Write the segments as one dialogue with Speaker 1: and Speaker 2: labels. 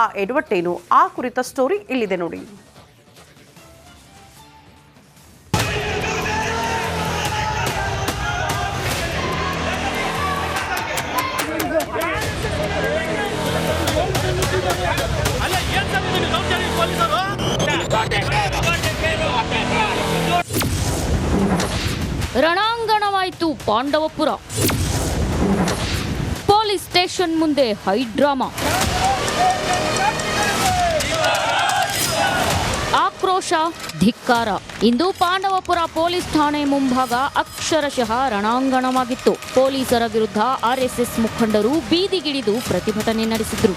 Speaker 1: ಆ ಎಡವಟ್ಟೇನು? ಆ ಕುರಿತ ಸ್ಟೋರಿ ಇಲ್ಲಿದೆ ನೋಡಿ.
Speaker 2: ರಣಾಂಗಣವಾಯಿತು ಪಾಂಡವಪುರ. ಪೊಲೀಸ್ ಸ್ಟೇಷನ್ ಮುಂದೆ ಹೈ ಡ್ರಾಮಾ. ಆಕ್ರೋಶ, ಧಿಕ್ಕಾರ. ಇಂದು ಪಾಂಡವಪುರ ಪೊಲೀಸ್ ಠಾಣೆ ಮುಂಭಾಗ ಅಕ್ಷರಶಃ ರಣಾಂಗಣವಾಗಿತ್ತು. ಪೊಲೀಸರ ವಿರುದ್ಧ ಆರ್ಎಸ್ಎಸ್ ಮುಖಂಡರು ಬೀದಿಗಿಳಿದು ಪ್ರತಿಭಟನೆ ನಡೆಸಿದರು.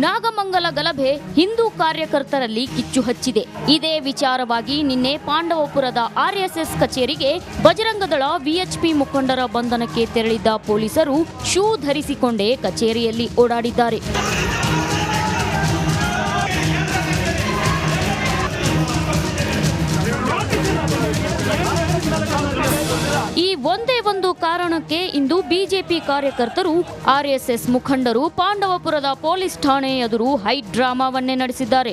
Speaker 2: ನಾಗಮಂಗಲ ಗಲಭೆ ಹಿಂದೂ ಕಾರ್ಯಕರ್ತರಲ್ಲಿ ಕಿಚ್ಚು ಹಚ್ಚಿದೆ. ಇದೇ ವಿಚಾರವಾಗಿ ನಿನ್ನೆ ಪಾಂಡವಪುರದ ಆರ್ಎಸ್ಎಸ್ ಕಚೇರಿಗೆ ಬಜರಂಗದಳ ವಿಎಚ್ಪಿ ಮುಖಂಡರ ಬಂಧನಕ್ಕೆ ತೆರಳಿದ್ದ ಪೊಲೀಸರು ಶೂ ಧರಿಸಿಕೊಂಡೇ ಕಚೇರಿಯಲ್ಲಿ ಓಡಾಡಿದ್ದಾರೆ. ಈ ಒಂದೇ ಒಂದು ಕಾರಣಕ್ಕೆ ಇಂದು ಬಿಜೆಪಿ ಕಾರ್ಯಕರ್ತರು, ಆರ್ಎಸ್ಎಸ್ ಮುಖಂಡರು ಪಾಂಡವಪುರದ ಪೊಲೀಸ್ ಠಾಣೆ ಎದುರು ಹೈ ಡ್ರಾಮಾವನ್ನೇ ನಡೆಸಿದ್ದಾರೆ.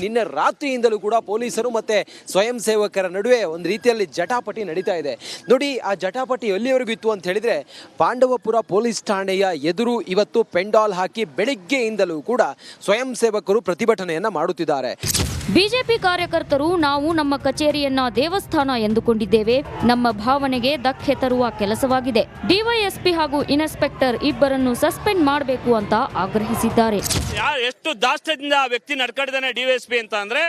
Speaker 3: ನಿನ್ನೆ ರಾತ್ರಿಯಿಂದಲೂ ಕೂಡ ಪೊಲೀಸರು ಮತ್ತೆ ಸ್ವಯಂ ಸೇವಕರ ನಡುವೆ ಒಂದು ರೀತಿಯಲ್ಲಿ ಜಟಾಪಟಿ ನಡೀತಾ ಇದೆ. ನೋಡಿ, ಆ ಜಟಾಪಟಿ ಎಲ್ಲಿವರೆಗೂ ಇತ್ತು ಅಂತ ಹೇಳಿದ್ರೆ, ಪಾಂಡವಪುರ ಪೊಲೀಸ್ ಠಾಣೆಯ ಎದುರು ಇವತ್ತು ಪೆಂಡಾಲ್ ಹಾಕಿ ಬೆಳಿಗ್ಗೆಯಿಂದಲೂ ಕೂಡ ಸ್ವಯಂ ಸೇವಕರು ಪ್ರತಿಭಟನೆಯನ್ನ ಮಾಡುತ್ತಿದ್ದಾರೆ.
Speaker 2: ಬಿಜೆಪಿ ಕಾರ್ಯಕರ್ತರು, ನಾವು ನಮ್ಮ ಕಚೇರಿಯನ್ನ ದೇವಸ್ಥಾನ ಎಂದುಕೊಂಡಿದ್ದೇವೆ. ನಮ್ಮ ಭಾವನೆಗೆ ಧಕ್ಕೆ ತರುವ ಕೆಲಸವಾಗಿದೆ. ಡಿವೈಎಸ್ಪಿ ಹಾಗೂ ಇನ್ಸ್ಪೆಕ್ಟರ್ ಇಬ್ಬರನ್ನು ಸಸ್ಪೆಂಡ್ ಮಾಡಬೇಕು ಅಂತ ಆಗ್ರಹಿಸಿದ್ದಾರೆ.
Speaker 4: ಎಷ್ಟು ದಾಷ್ಟ್ಯದಿಂದ ಆ ವ್ಯಕ್ತಿ ನಡ್ಕೊಂಡಿದ್ದಾನೆ ಡಿವೈಎಸ್ಪಿ ಅಂತ ಅಂದ್ರೆ,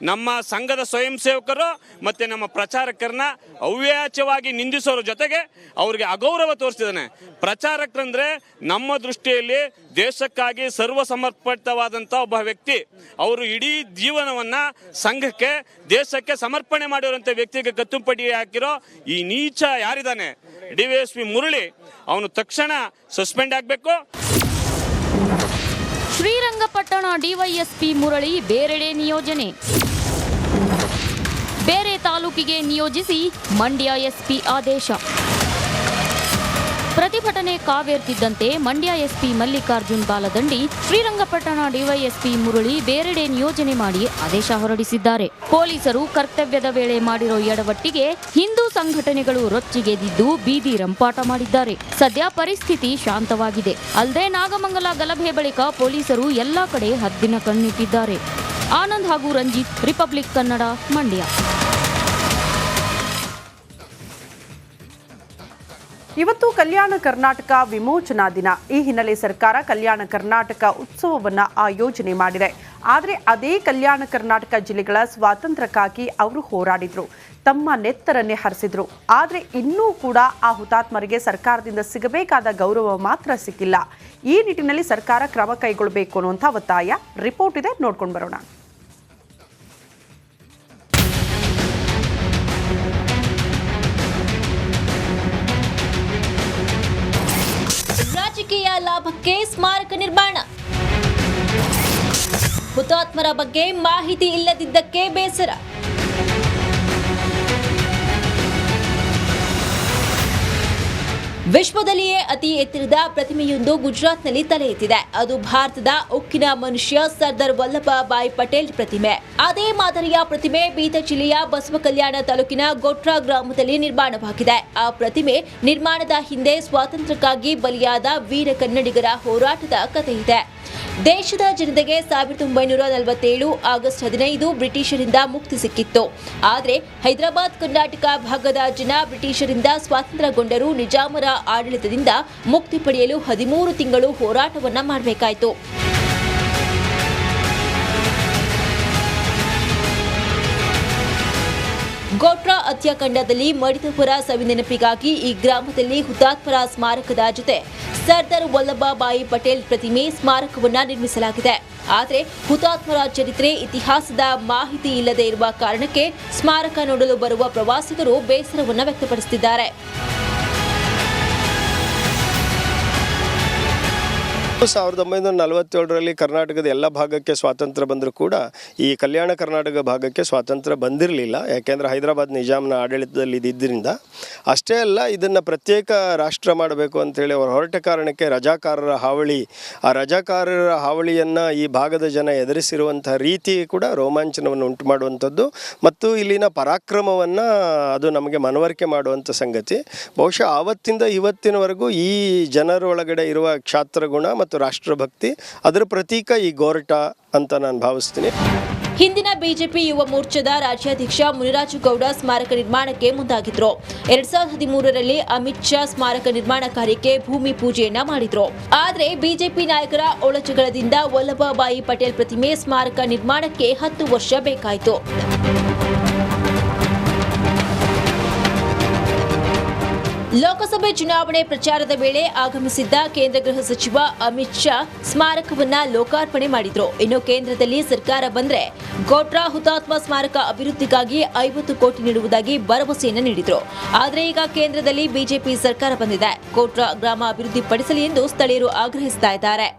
Speaker 4: ನಮ್ಮ ಸಂಘದ ಸ್ವಯಂ ಸೇವಕರು ಮತ್ತೆ ನಮ್ಮ ಪ್ರಚಾರಕರನ್ನ ಅವ್ಯಾಚ್ಯವಾಗಿ ನಿಂದಿಸೋರ ಜೊತೆಗೆ ಅವ್ರಿಗೆ ಅಗೌರವ ತೋರಿಸಿದ್ದಾನೆ. ಪ್ರಚಾರಕರಂದ್ರೆ ನಮ್ಮ ದೃಷ್ಟಿಯಲ್ಲಿ ದೇಶಕ್ಕಾಗಿ ಸರ್ವ ಸಮರ್ಪಿತವಾದಂಥ ಒಬ್ಬ ವ್ಯಕ್ತಿ. ಅವರು ಇಡೀ ಜೀವನವನ್ನ ಸಂಘಕ್ಕೆ, ದೇಶಕ್ಕೆ ಸಮರ್ಪಣೆ ಮಾಡಿರುವಂಥ ವ್ಯಕ್ತಿಗೆ ಕತ್ತುಪಟ್ಟಿ ಹಾಕಿರೋ ಈ ನೀಚ ಯಾರಿದ್ದಾನೆ ಡಿವೈಎಸ್ಪಿ ಮುರಳಿ, ಅವನು ತಕ್ಷಣ ಸಸ್ಪೆಂಡ್ ಆಗಬೇಕು.
Speaker 2: ಶ್ರೀರಂಗಪಟ್ಟಣ ಡಿವೈಎಸ್ಪಿ ಮುರಳಿ ಬೇರೆಡೆ ನಿಯೋಜನೆ. ಬೇರೆ ತಾಲೂಕಿಗೆ ನಿಯೋಜಿಸಿ ಮಂಡ್ಯ ಎಸ್ಪಿ ಆದೇಶ. ಪ್ರತಿಭಟನೆ ಕಾವೇರ್ತಿದ್ದಂತೆ ಮಂಡ್ಯ ಎಸ್ಪಿ ಮಲ್ಲಿಕಾರ್ಜುನ್ ಬಾಲದಂಡಿ ಶ್ರೀರಂಗಪಟ್ಟಣ ಡಿವೈಎಸ್ಪಿ ಮುರಳಿ ಬೇರೆಡೆ ನಿಯೋಜನೆ ಮಾಡಿ ಆದೇಶ ಹೊರಡಿಸಿದ್ದಾರೆ. ಪೊಲೀಸರು ಕರ್ತವ್ಯದ ವೇಳೆ ಮಾಡಿರೋ ಎಡವಟ್ಟಿಗೆ ಹಿಂದೂ ಸಂಘಟನೆಗಳು ರೊಚ್ಚಿಗೆದ್ದಿದ್ದು ಬೀದಿ ರಂಪಾಟ ಮಾಡಿದ್ದಾರೆ. ಸದ್ಯ ಪರಿಸ್ಥಿತಿ ಶಾಂತವಾಗಿದೆ. ಅಲ್ಲದೆ ನಾಗಮಂಗಲ ಗಲಭೆ ಬಳಿಕ ಪೊಲೀಸರು ಎಲ್ಲಾ ಕಡೆ ಹದ್ದಿನ ಕಣ್ಣಿಟ್ಟಿದ್ದಾರೆ. ಆನಂದ್ ಹಾಗೂ ರಂಜಿತ್, ರಿಪಬ್ಲಿಕ್ ಕನ್ನಡ, ಮಂಡ್ಯ.
Speaker 1: ಇವತ್ತು ಕಲ್ಯಾಣ ಕರ್ನಾಟಕ ವಿಮೋಚನಾ ದಿನ. ಈ ಹಿನ್ನೆಲೆ ಸರ್ಕಾರ ಕಲ್ಯಾಣ ಕರ್ನಾಟಕ ಉತ್ಸವವನ್ನು ಆಯೋಜನೆ ಮಾಡಿದೆ. ಆದರೆ ಅದೇ ಕಲ್ಯಾಣ ಕರ್ನಾಟಕ ಜಿಲ್ಲೆಗಳ ಸ್ವಾತಂತ್ರ್ಯಕ್ಕಾಗಿ ಅವರು ಹೋರಾಡಿದ್ರು, ತಮ್ಮ ನೆತ್ತರನ್ನೇ ಹರಿಸಿದ್ರು. ಆದರೆ ಇನ್ನೂ ಕೂಡ ಆ ಹುತಾತ್ಮರಿಗೆ ಸರ್ಕಾರದಿಂದ ಸಿಗಬೇಕಾದ ಗೌರವ ಮಾತ್ರ ಸಿಕ್ಕಿಲ್ಲ. ಈ ನಿಟ್ಟಿನಲ್ಲಿ ಸರ್ಕಾರ ಕ್ರಮ ಕೈಗೊಳ್ಳಬೇಕು ಅನ್ನುವಂಥ ಒತ್ತಾಯ. ರಿಪೋರ್ಟ್ ಇದೆ, ನೋಡ್ಕೊಂಡು ಬರೋಣ.
Speaker 5: ರಾಜಕೀಯ ಲಾಭಕ್ಕೆ ಸ್ಮಾರಕ ನಿರ್ಮಾಣ. ಹುತಾತ್ಮರ ಬಗ್ಗೆ ಮಾಹಿತಿ ಇಲ್ಲದಿದ್ದಕ್ಕೆ ಬೇಸರ. ವಿಶ್ವದಲ್ಲಿಯೇ ಅತಿ ಎತ್ತರದ ಪ್ರತಿಮೆಯೊಂದು ಗುಜರಾತ್ನಲ್ಲಿ ತಲೆ ಎತ್ತಿದೆ. ಅದು ಭಾರತದ ಉಕ್ಕಿನ ಮನುಷ್ಯ ಸರ್ದಾರ್ ವಲ್ಲಭಭಾಯಿ ಪಟೇಲ್ ಪ್ರತಿಮೆ. ಅದೇ ಮಾದರಿಯ ಪ್ರತಿಮೆ ಬೀದರ್ ಜಿಲ್ಲೆಯ ಬಸವಕಲ್ಯಾಣ ತಾಲೂಕಿನ ಗೋಟ್ರಾ ಗ್ರಾಮದಲ್ಲಿ ನಿರ್ಮಾಣವಾಗಿದೆ. ಆ ಪ್ರತಿಮೆ ನಿರ್ಮಾಣದ ಹಿಂದೆ ಸ್ವಾತಂತ್ರ್ಯಕ್ಕಾಗಿ ಬಲಿಯಾದ ವೀರ ಕನ್ನಡಿಗರ ಹೋರಾಟದ ಕಥೆ ಇದೆ. ದೇಶದ ಜನತೆಗೆ 1947 ಆಗಸ್ಟ್ 15 ಬ್ರಿಟಿಷರಿಂದ ಮುಕ್ತಿ ಸಿಕ್ಕಿತ್ತು. ಆದರೆ ಹೈದರಾಬಾದ್ ಕರ್ನಾಟಕ ಭಾಗದ ಜನ ಬ್ರಿಟಿಷರಿಂದ ಸ್ವಾತಂತ್ರ್ಯಗೊಂಡರೂ ನಿಜಾಮರ ಆಡಳಿತದಿಂದ ಮುಕ್ತಿ ಪಡೆಯಲು 13 ತಿಂಗಳು ಹೋರಾಟವನ್ನ ಮಾಡಬೇಕಾಯಿತು. ಗೋಟ್ರಾ ಹತ್ಯಾಕಾಂಡದಲ್ಲಿ ಮಡಿದವರ ಸವಿನೆನಪಿಗಾಗಿ ಈ ಗ್ರಾಮದಲ್ಲಿ ಹುತಾತ್ಮರ ಸ್ಮಾರಕದ ಜೊತೆ ಸರ್ದಾರ್ ವಲ್ಲಭಭಾಯಿ ಪಟೇಲ್ ಪ್ರತಿಮೆ ಸ್ಮಾರಕವನ್ನ ನಿರ್ಮಿಸಲಾಗಿದೆ. ಆದರೆ ಹುತಾತ್ಮರ ಚರಿತ್ರೆ, ಇತಿಹಾಸದ ಮಾಹಿತಿ ಇಲ್ಲದೆ ಇರುವ ಕಾರಣಕ್ಕೆ ಸ್ಮಾರಕ ನೋಡಲು ಬರುವ ಪ್ರವಾಸಿಗರು ಬೇಸರವನ್ನು ವ್ಯಕ್ತಪಡಿಸುತ್ತಿದ್ದಾರೆ.
Speaker 6: 1947ರಲ್ಲಿ ಕರ್ನಾಟಕದ ಎಲ್ಲ ಭಾಗಕ್ಕೆ ಸ್ವಾತಂತ್ರ್ಯ ಬಂದರೂ ಕೂಡ ಈ ಕಲ್ಯಾಣ ಕರ್ನಾಟಕ ಭಾಗಕ್ಕೆ ಸ್ವಾತಂತ್ರ್ಯ ಬಂದಿರಲಿಲ್ಲ. ಯಾಕೆಂದರೆ ಹೈದರಾಬಾದ್ ನಿಜಾಮ್ನ ಆಡಳಿತದಲ್ಲಿ ಇದ್ದಿದ್ದರಿಂದ. ಅಷ್ಟೇ ಅಲ್ಲ, ಇದನ್ನು ಪ್ರತ್ಯೇಕ ರಾಷ್ಟ್ರ ಮಾಡಬೇಕು ಅಂತೇಳಿ ಅವರು ಹೊರಟ ಕಾರಣಕ್ಕೆ ರಜಾಕಾರರ ಹಾವಳಿ, ಆ ರಜಾಕಾರರ ಹಾವಳಿಯನ್ನು ಈ ಭಾಗದ ಜನ ಎದುರಿಸಿರುವಂಥ ರೀತಿ ಕೂಡ ರೋಮಾಂಚನವನ್ನು ಉಂಟು ಮಾಡುವಂಥದ್ದು ಮತ್ತು ಇಲ್ಲಿನ ಪರಾಕ್ರಮವನ್ನು ಅದು ನಮಗೆ ಮನವರಿಕೆ ಮಾಡುವಂಥ ಸಂಗತಿ. ಬಹುಶಃ ಆವತ್ತಿಂದ ಇವತ್ತಿನವರೆಗೂ ಈ ಜನರೊಳಗಡೆ ಇರುವ ಕ್ಷಾತ್ರಗುಣ ಮತ್ತು ರಾಷ್ಟ್ರಭಕ್ತಿ ಅದರ ಪ್ರತೀಕ ಈ ಗೋರಟ ಅಂತ ನಾನು ಭಾವಿಸ್ತೀನಿ.
Speaker 5: ಹಿಂದಿನ ಬಿಜೆಪಿ ಯುವ ಮೋರ್ಚಾದ ರಾಜ್ಯಾಧ್ಯಕ್ಷ ಮುನಿರಾಜು ಗೌಡ ಸ್ಮಾರಕ ನಿರ್ಮಾಣಕ್ಕೆ ಮುಂದಾಗಿದ್ರು. 2013ರಲ್ಲಿ ಅಮಿತ್ ಶಾ ಸ್ಮಾರಕ ನಿರ್ಮಾಣ ಕಾರ್ಯಕ್ಕೆ ಭೂಮಿ ಪೂಜೆಯನ್ನ ಮಾಡಿದ್ರು. ಆದ್ರೆ ಬಿಜೆಪಿ ನಾಯಕರ ಒಳಜಗಳದಿಂದ ವಲ್ಲಭಭಾಯಿ ಪಟೇಲ್ ಪ್ರತಿಮೆ ಸ್ಮಾರಕ ನಿರ್ಮಾಣಕ್ಕೆ 10 ವರ್ಷ ಬೇಕಾಯಿತು. ಲೋಕಸಭೆ ಚುನಾವಣೆ ಪ್ರಚಾರದ ವೇಳೆ ಆಗಮಿಸಿದ್ದ ಕೇಂದ್ರ ಗೃಹ ಸಚಿವ ಅಮಿತ್ ಶಾ ಸ್ಮಾರಕವನ್ನ ಲೋಕಾರ್ಪಣೆ ಮಾಡಿದ್ರು. ಇನ್ನು ಕೇಂದ್ರದಲ್ಲಿ ಸರ್ಕಾರ ಬಂದ್ರೆ ಗೋಟ್ರಾ ಹುತಾತ್ಮ ಸ್ಮಾರಕ ಅಭಿವೃದ್ಧಿಗಾಗಿ 50 ಕೋಟಿ ನೀಡುವುದಾಗಿ ಭರವಸೆಯನ್ನು ನೀಡಿದ್ರು. ಆದರೆ ಈಗ ಕೇಂದ್ರದಲ್ಲಿ ಬಿಜೆಪಿ ಸರ್ಕಾರ ಬಂದಿದೆ. ಗೋಟ್ರಾ ಗ್ರಾಮ ಅಭಿವೃದ್ಧಿಪಡಿಸಲಿ ಎಂದು ಸ್ಥಳೀಯರು ಆಗ್ರಹಿಸ್ತಾ ಇದ್ದಾರೆ.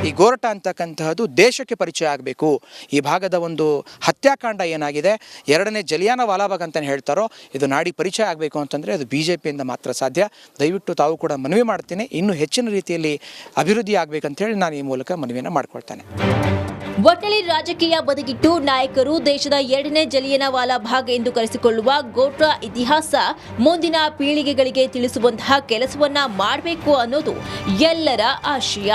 Speaker 7: ಈ ಗೋರಟ ಅಂತಕ್ಕಂತಹದ್ದು ದೇಶಕ್ಕೆ ಪರಿಚಯ ಆಗಬೇಕು. ಈ ಭಾಗದ ಒಂದು ಹತ್ಯಾಕಾಂಡ ಏನಾಗಿದೆ, 2ನೇ ಜಲಿಯಾನ ವಾಲಾಬಾಗ್ ಅಂತ ಹೇಳ್ತಾರೋ, ಇದು ನಾಡಿ ಪರಿಚಯ ಆಗಬೇಕು ಅಂತಂದರೆ ಅದು ಬಿಜೆಪಿಯಿಂದ ಮಾತ್ರ ಸಾಧ್ಯ. ದಯವಿಟ್ಟು ತಾವು ಕೂಡ ಮನವಿ ಮಾಡ್ತೀನಿ, ಇನ್ನೂ ಹೆಚ್ಚಿನ ರೀತಿಯಲ್ಲಿ ಅಭಿವೃದ್ಧಿ ಆಗಬೇಕಂತೇಳಿ ನಾನು ಈ ಮೂಲಕ ಮನವಿಯನ್ನು ಮಾಡ್ಕೊಳ್ತೇನೆ.
Speaker 5: ಒಟ್ಟಲ್ಲಿ ರಾಜಕೀಯ ಬದಿಗಿಟ್ಟು ನಾಯಕರು ದೇಶದ 2ನೇ ಜಲಿಯನ ವಾಲಾಬಾಗ್ ಎಂದು ಕರೆಸಿಕೊಳ್ಳುವ ಗೋಟ್ರಾ ಇತಿಹಾಸ ಮುಂದಿನ ಪೀಳಿಗೆಗಳಿಗೆ ತಿಳಿಸುವಂತಹ ಕೆಲಸವನ್ನ ಮಾಡಬೇಕು ಅನ್ನೋದು ಎಲ್ಲರ ಆಶಯ.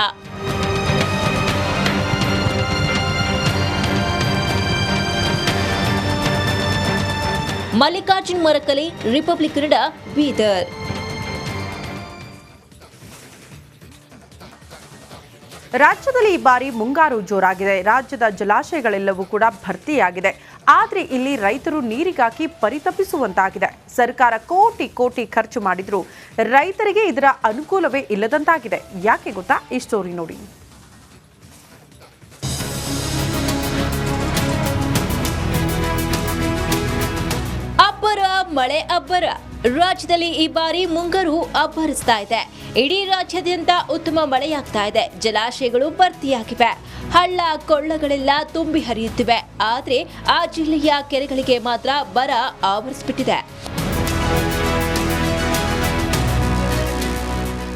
Speaker 5: ಮಲ್ಲಿಕಾರ್ಜುನ್ ಮರಕಲಿ, ರಿಪಬ್ಲಿಕ್ ಕನ್ನಡ, ಬೀದರ್.
Speaker 1: ರಾಜ್ಯದಲ್ಲಿ ಈ ಬಾರಿ ಮುಂಗಾರು ಜೋರಾಗಿದೆ. ರಾಜ್ಯದ ಜಲಾಶಯಗಳೆಲ್ಲವೂ ಕೂಡ ಭರ್ತಿಯಾಗಿದೆ. ಆದರೆ ಇಲ್ಲಿ ರೈತರು ನೀರಿಗಾಗಿ ಪರಿತಪಿಸುವಂತಾಗಿದೆ. ಸರ್ಕಾರ ಕೋಟಿ ಕೋಟಿ ಖರ್ಚು ಮಾಡಿದ್ರೂ ರೈತರಿಗೆ ಇದರ ಅನುಕೂಲವೇ ಇಲ್ಲದಂತಾಗಿದೆ. ಯಾಕೆ ಗೊತ್ತಾ? ಈ ಸ್ಟೋರಿ ನೋಡಿ.
Speaker 5: ಮಳೆ ಅಬ್ಬರ. ರಾಜ್ಯದಲ್ಲಿ ಈ ಬಾರಿ ಮುಂಗಾರು ಅಬ್ಬರಿಸ್ತಾ ಇದೆ. ಇಡೀ ರಾಜ್ಯಾದ್ಯಂತ ಉತ್ತಮ ಮಳೆಯಾಗ್ತಾ ಇದೆ. ಜಲಾಶಯಗಳು ಭರ್ತಿಯಾಗಿವೆ. ಹಳ್ಳ ಕೊಳ್ಳಗಳೆಲ್ಲ ತುಂಬಿ ಹರಿಯುತ್ತಿವೆ. ಆದರೆ ಆ ಜಿಲ್ಲೆಯ ಕೆರೆಗಳಿಗೆ ಮಾತ್ರ ಬರ ಆವರಿಸಿಬಿಟ್ಟಿದೆ.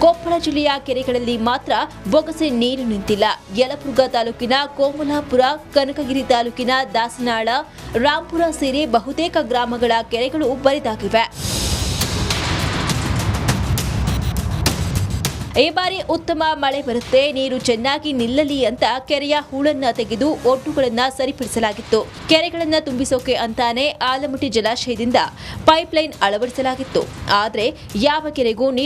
Speaker 5: ಕೊಪ್ಪಳ ಜಿಲ್ಲೆಯ ಕೆರೆಗಳಲ್ಲಿ ಮಾತ್ರ ಬೊಗಸೆ ನೀರು ನಿಂತಿಲ್ಲ. ಯಲಬುರ್ಗಾ ತಾಲೂಕಿನ ಕೋಮಲಾಪುರ, ಕನಕಗಿರಿ ತಾಲೂಕಿನ ದಾಸನಾಳ, ರಾಂಪುರ ಸೇರಿ ಬಹುತೇಕ ಗ್ರಾಮಗಳ ಕೆರೆಗಳು ಬರಿದಾಗಿವೆ. ಈ ಬಾರಿ ಉತ್ತಮ ಮಳೆ ಬರುತ್ತೆ, ನೀರು ಚೆನ್ನಾಗಿ ನಿಲ್ಲಲಿ ಅಂತ ಕೆರೆಯ ಹೂಳನ್ನ ತೆಗೆದು ಒಡ್ಡುಗಳನ್ನ ಸರಿಪಡಿಸಲಾಗಿತ್ತು. ಕೆರೆಗಳನ್ನ ತುಂಬಿಸೋಕೆ ಅಂತಾನೆ ಆಲಮಟ್ಟಿ ಜಲಾಶಯದಿಂದ ಪೈಪ್ಲೈನ್ ಅಳವಡಿಸಲಾಗಿತ್ತು. ಆದರೆ ಯಾವ ಕೆರೆಗೂ ನೀರು